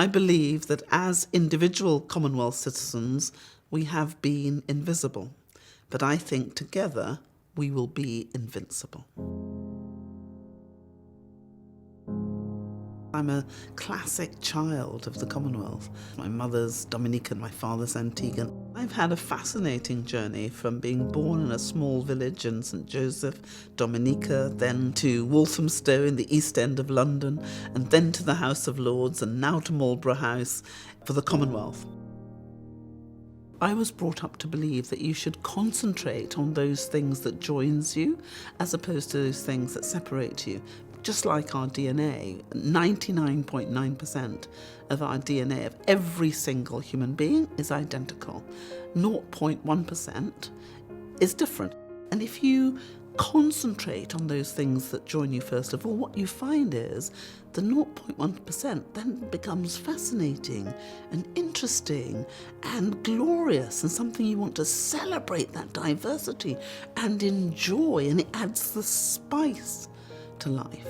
I believe that as individual Commonwealth citizens, we have been invisible, but I think together we will be invincible. I'm a classic child of the Commonwealth. My mother's Dominican, my father's Antiguan. I've had a fascinating journey from being born in a small village in St Joseph, Dominica, then to Walthamstow in the East End of London, and then to the House of Lords, and now to Marlborough House for the Commonwealth. I was brought up to believe that you should concentrate on those things that joins you as opposed to those things that separate you. Just like our DNA, 99.9% of our DNA of every single human being is identical. 0.1% is different. And if you concentrate on those things that join you first of all, what you find is the 0.1% then becomes fascinating and interesting and glorious and something you want to celebrate that diversity and enjoy, and it adds the spice to life.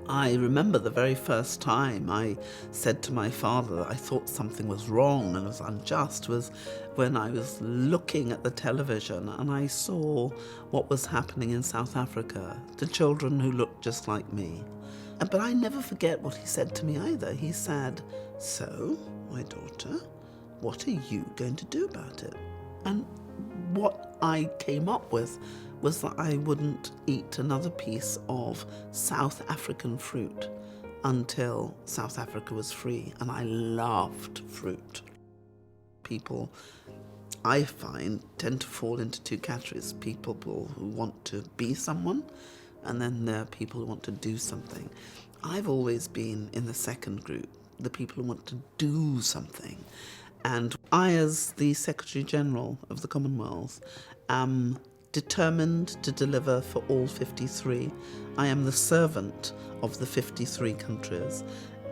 I remember the very first time I said to my father that I thought something was wrong and was unjust was when I was looking at the television and I saw what was happening in South Africa to children who looked just like me. But I never forget what he said to me either. He said, "So, my daughter, what are you going to do about it?" And what I came up with was that I wouldn't eat another piece of South African fruit until South Africa was free, and I loved fruit. People, I find, tend to fall into two categories. People who want to be someone, and then there are people who want to do something. I've always been in the second group, the people who want to do something. And I, as the Secretary General of the Commonwealth, am determined to deliver for all 53. I am the servant of the 53 countries,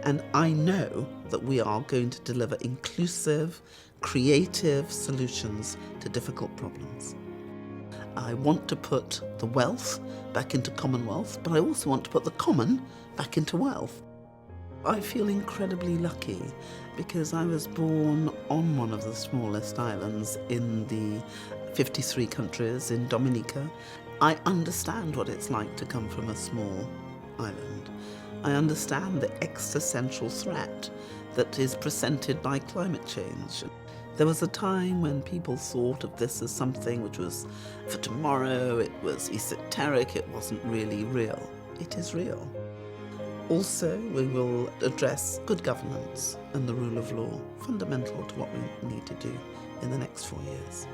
and I know that we are going to deliver inclusive, creative solutions to difficult problems. I want to put the wealth back into Commonwealth, but I also want to put the common back into wealth. I feel incredibly lucky because I was born on one of the smallest islands in the 53 countries in Dominica. I understand what it's like to come from a small island. I understand the existential threat that is presented by climate change. There was a time when people thought of this as something which was for tomorrow, it was esoteric, it wasn't really real. It is real. Also, we will address good governance and the rule of law, fundamental to what we need to do in the next 4 years.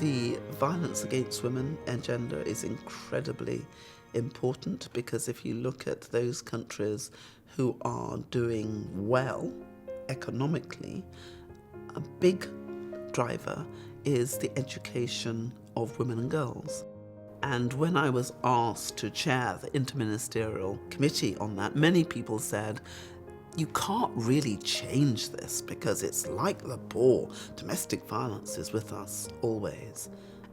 The violence against women and gender is incredibly important because if you look at those countries who are doing well economically, a big driver is the education of women and girls. And when I was asked to chair the interministerial committee on that, many people said, "You can't really change this because it's like the poor. Domestic violence is with us always."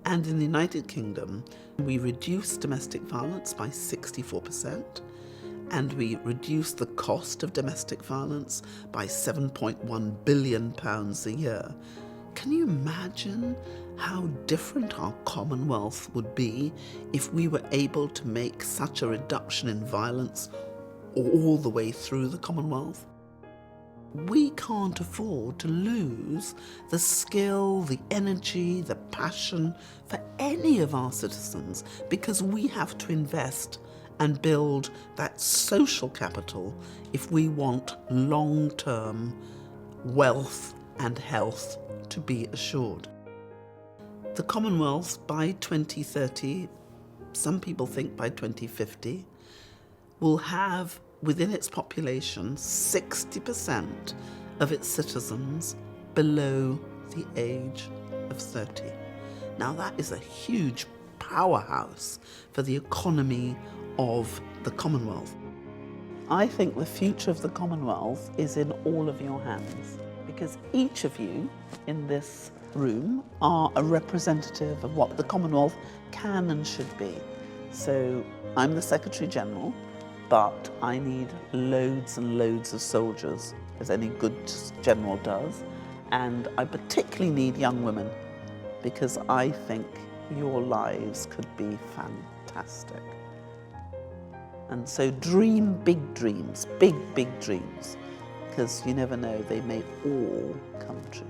And in the United Kingdom, we reduced domestic violence by 64%, and we reduced the cost of domestic violence by £7.1 billion a year. Can you imagine how different our Commonwealth would be if we were able to make such a reduction in violence all the way through the Commonwealth? We can't afford to lose the skill, the energy, the passion for any of our citizens because we have to invest and build that social capital if we want long-term wealth and health to be assured. The Commonwealth by 2030, some people think by 2050, will have within its population 60% of its citizens below the age of 30. Now that is a huge powerhouse for the economy of the Commonwealth. I think the future of the Commonwealth is in all of your hands because each of you in this room are a representative of what the Commonwealth can and should be. So I'm the Secretary General. but I need loads and loads of soldiers, as any good general does, and I particularly need young women, because I think your lives could be fantastic. And so dream big dreams, big, big dreams, because you never know, they may all come true.